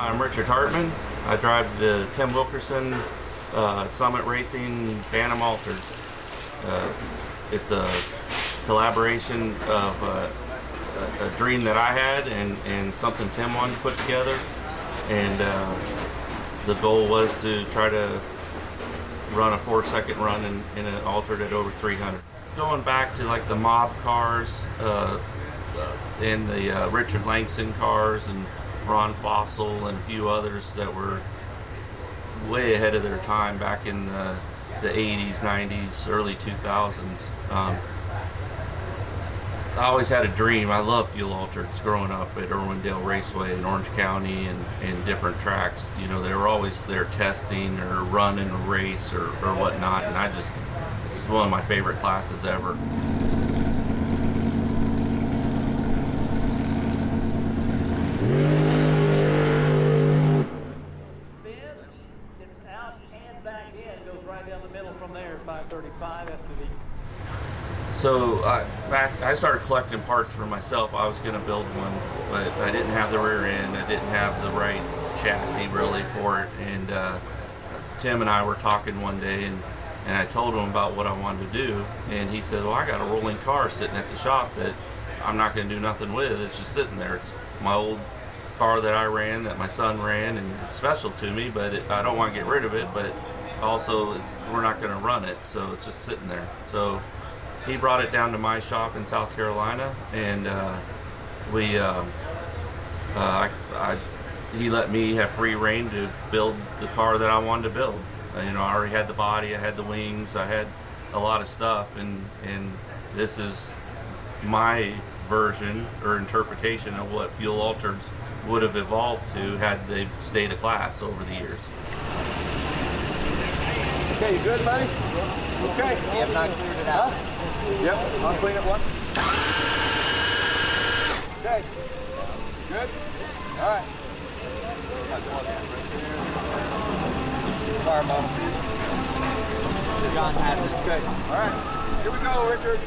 I'm Richard Hartman. I drive the Tim Wilkerson Summit Racing Phantom Altered. It's a collaboration of a dream that I had and something Tim wanted to put together. And the goal was to try to run a 4-second run in an altered at over 300. Going back to like the mob cars and the Richard Langston cars and Ron Fossil and a few others that were way ahead of their time back in the 80s, 90s, early 2000s. I always had a dream. I loved fuel altereds growing up at Irwindale Raceway in Orange County and different tracks. You know, they were always there testing or running a race or whatnot, and it's one of my favorite classes ever. So I started collecting parts for myself. I was going to build one, but I didn't have the rear end. I didn't have the right chassis really for it. And Tim and I were talking one day, and I told him about what I wanted to do. And he said, well, I got a rolling car sitting at the shop that I'm not going to do nothing with. It's just sitting there. It's my old car that I ran, that my son ran, and it's special to me, but I don't want to get rid of it. But also, we're not going to run it, so it's just sitting there. So he brought it down to my shop in South Carolina, and he let me have free reign to build the car that I wanted to build. You know, I already had the body, I had the wings, I had a lot of stuff, and this is my version or interpretation of what fuel altereds would have evolved to had they stayed a class over the years. Okay, you good, buddy? Okay. You have not cleared it out. Huh? Yep, I'll clean it once. Okay. Good? All right. Car model. John has it. Okay. All right. Here we go, Richard.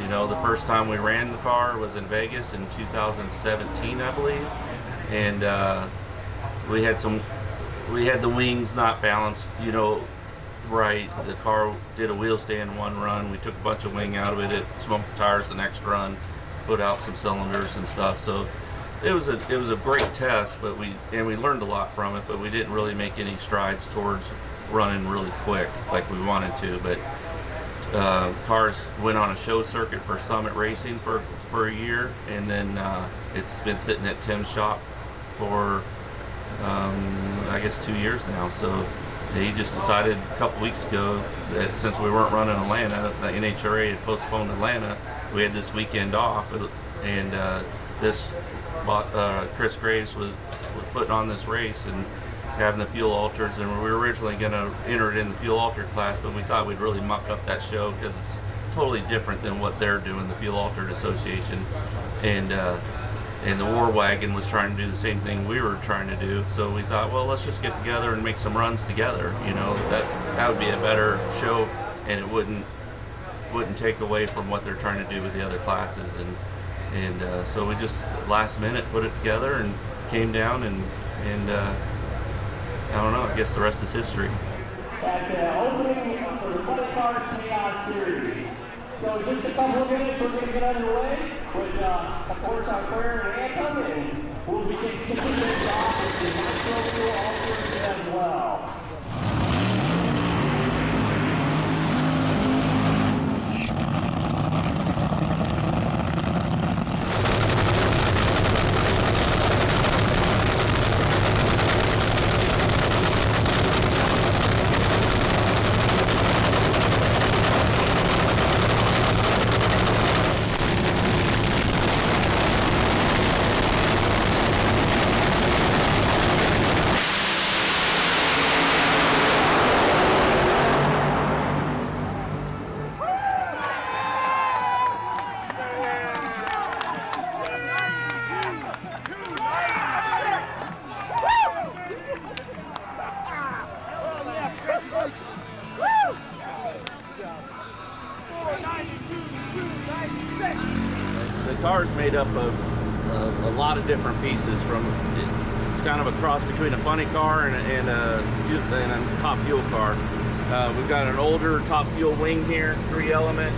You know, the first time we ran the car was in Vegas in 2017, I believe, and we had the wings not balanced, you know, right. The car did a wheel stand one run. We took a bunch of wing out of it. It smoked the tires the next run, put out some cylinders and stuff. So it was a great test, but we learned a lot from it. But we didn't really make any strides towards running really quick like we wanted to. But cars went on a show circuit for Summit Racing for a year, and then it's been sitting at Tim's shop for I guess 2 years now. So he just decided a couple weeks ago that since we weren't running Atlanta, the NHRA had postponed Atlanta, we had this weekend off, and Chris Graves was putting on this race and having the fuel altereds, and we were originally going to enter it in the fuel altered class, but we thought we'd really muck up that show because it's totally different than what they're doing, the Fuel Altered Association, and the War Wagon was trying to do the same thing we were trying to do. So we thought, well, let's just get together and make some runs together. You know, that would be a better show, and it wouldn't wouldn't take away from what they're trying to do with the other classes, and so we just last minute put it together and came down and I don't know, I guess the rest is history. At the opening for the Funny Cars Payout Series. So in just a couple of minutes we're going to get underway with, of course, our prayer and anthem, and we'll be kicking things off with the Nitro Fuel Alternate as well. The car is made up of a lot of different pieces. It's kind of a cross between a funny car and a top fuel car. We've got an older top fuel wing here, 3-element.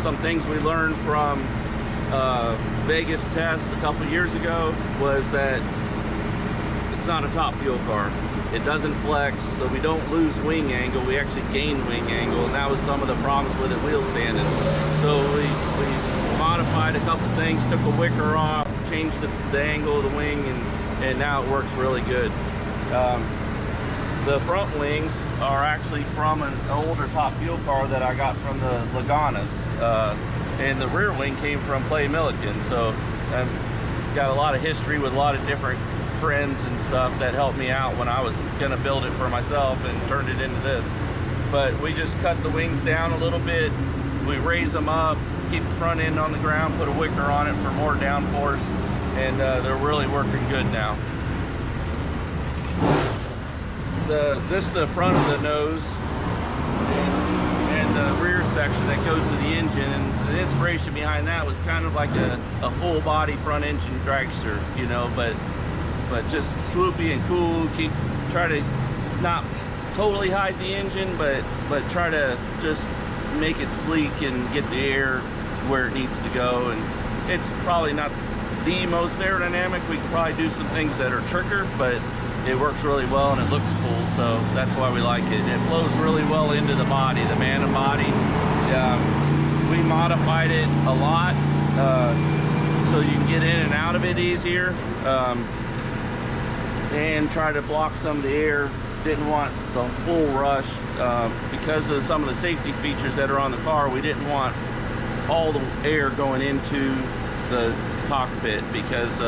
Some things we learned from Vegas test a couple years ago was that it's not a top fuel car. It doesn't flex, so we don't lose wing angle. We actually gain wing angle, and that was some of the problems with it wheel standing. So we modified a couple things, took a wicker off, changed the angle of the wing, and now it works really good. The front wings are actually from an older top fuel car that I got from the Laganas, and the rear wing came from Clay Milliken. So I've got a lot of history with a lot of different friends and stuff that helped me out when I was gonna build it for myself and turned it into this. But we just cut the wings down a little bit, we raise them up, keep the front end on the ground, put a wicker on it for more downforce, and they're really working good now. This is the front of the nose and the rear section that goes to the engine, and the inspiration behind that was kind of like a full body front engine dragster, you know, but just swoopy and cool. Try to not totally hide the engine, but try to just make it sleek and get the air where it needs to go. And it's probably not the most aerodynamic. We could probably do some things that are trickier, but it works really well and it looks cool, so that's why we like it. And it flows really well into the body, the Manna body. We modified it a lot so you can get in and out of it easier. And try to block some of the air. Didn't want the full rush because of some of the safety features that are on the car. We didn't want all the air going into the cockpit because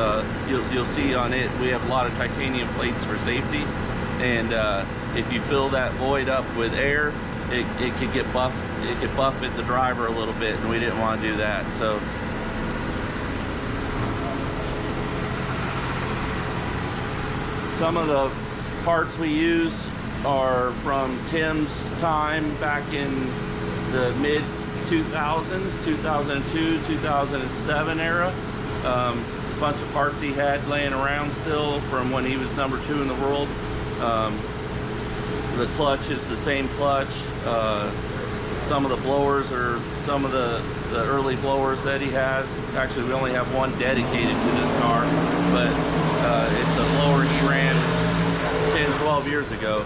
you'll see on it we have a lot of titanium plates for safety, and if you fill that void up with air, it could get buff. It could buffet the driver a little bit, and we didn't want to do that. So. Some of the parts we use are from Tim's time back in the mid 2000s, 2002, 2007 era. A bunch of parts he had laying around still from when he was #2 in the world. The clutch is the same clutch. Some of the blowers are some of the early blowers that he has. Actually, we only have one dedicated to this car, but it's a blower he ran 10, 12 years ago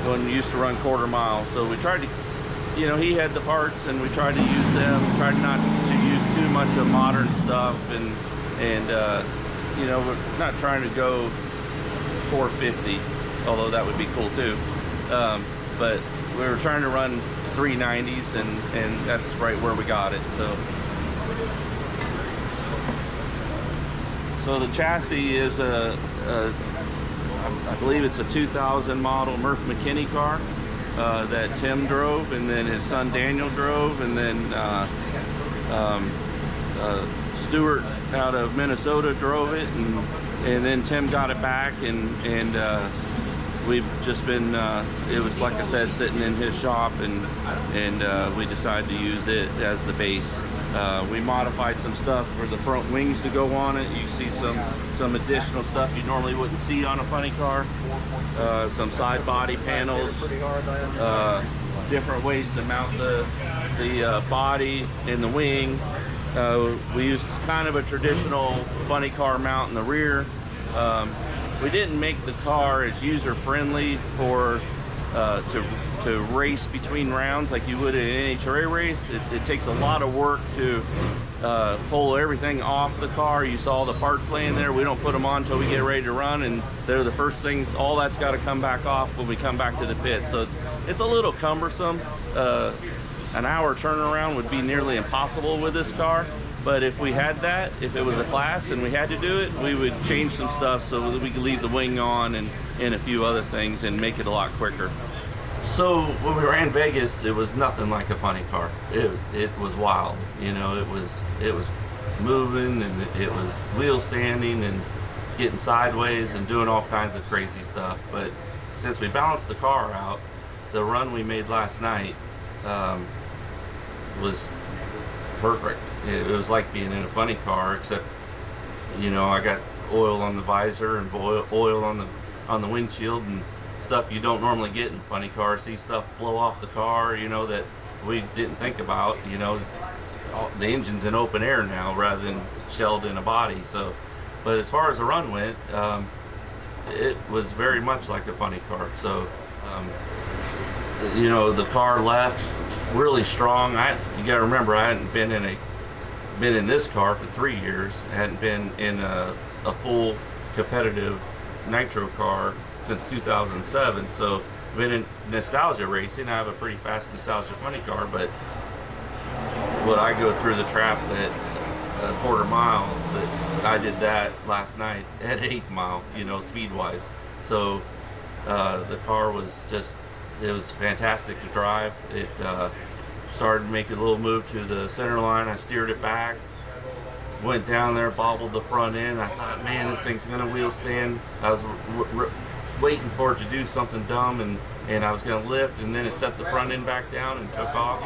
when we used to run quarter mile. So we tried to, you know, he had the parts and we tried to use them. We tried not to use too much of modern stuff, and you know, we're not trying to go 450, although that would be cool too. But we were trying to run 390s, and that's right where we got it. So the chassis is I believe it's a 2000 model Murph McKinney car that Tim drove, and then his son Daniel drove, and then Stuart out of Minnesota drove it, and then Tim got it back, and we've just been, it was like I said, sitting in his shop, and we decided to use it as the base. We modified some stuff for the front wings to go on it. You see some additional stuff you normally wouldn't see on a funny car. Some side body panels, different ways to mount the body and the wing. We used kind of a traditional funny car mount in the rear. We didn't make the car as user friendly for to race between rounds like you would in an NHRA race. It takes a lot of work to pull everything off the car. You saw the parts laying there. We don't put them on until we get ready to run, and they're the first things. All that's got to come back off when we come back to the pit. So it's a little cumbersome. An hour turnaround would be nearly impossible with this car. But if we had that, if it was a class and we had to do it, we would change some stuff so that we could leave the wing on and a few other things and make it a lot quicker. So when we ran Vegas, it was nothing like a funny car. It was wild, you know. It was moving, and it was wheel standing and getting sideways and doing all kinds of crazy stuff. But since we balanced the car out, the run we made last night was perfect. It was like being in a funny car, except, you know, I got oil on the visor and oil on the windshield and stuff you don't normally get in funny cars. See stuff blow off the car, you know, that we didn't think about. You know, the engine's in open air now rather than shelled in a body. So, but as far as the run went, it was very much like a funny car. So, you know, the car left really strong. You got to remember, I hadn't been in this car for 3 years. I hadn't been in a full competitive nitro car since 2007. So I've been in nostalgia racing. I have a pretty fast nostalgia funny car, but what I go through the traps at a quarter mile, I did that last night at 8 mile, you know, speed wise. So the car was just, it was fantastic to drive. It started making a little move to the center line. I steered it back, went down there, bobbled the front end. I thought, man, this thing's gonna wheel stand. I was waiting for it to do something dumb, and I was gonna lift, and then it set the front end back down and took off,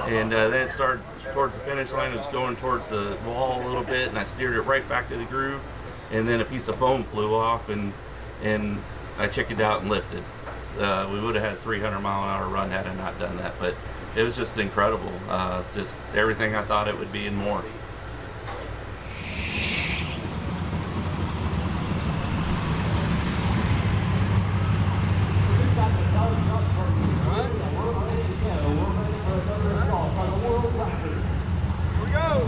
and then it started towards the finish line. It was going towards the wall a little bit, and I steered it right back to the groove, and then a piece of foam flew off, and I chickened out and lifted. We would have had a 300-mile-an-hour run had I not done that, but it was just incredible. Just everything I thought it would be and more. Here we go.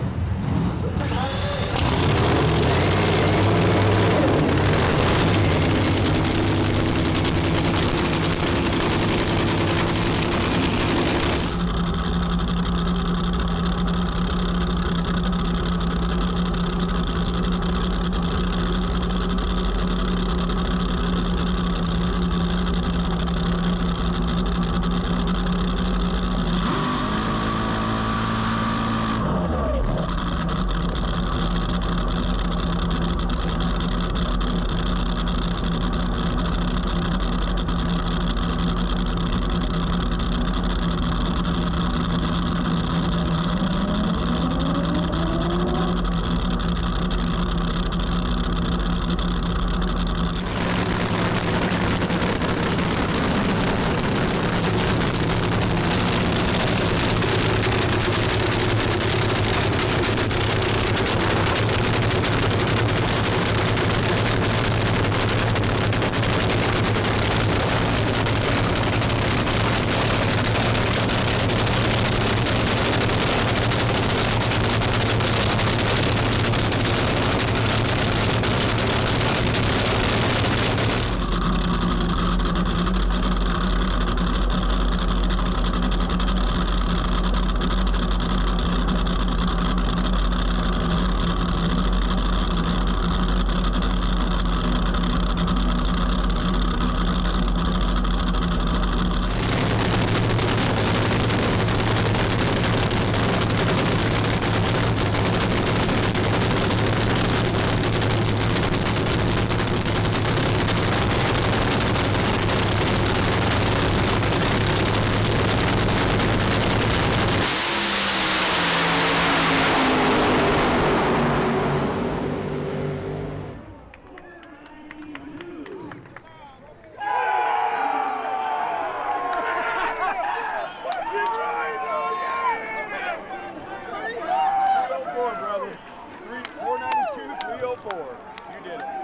3:04. You did it.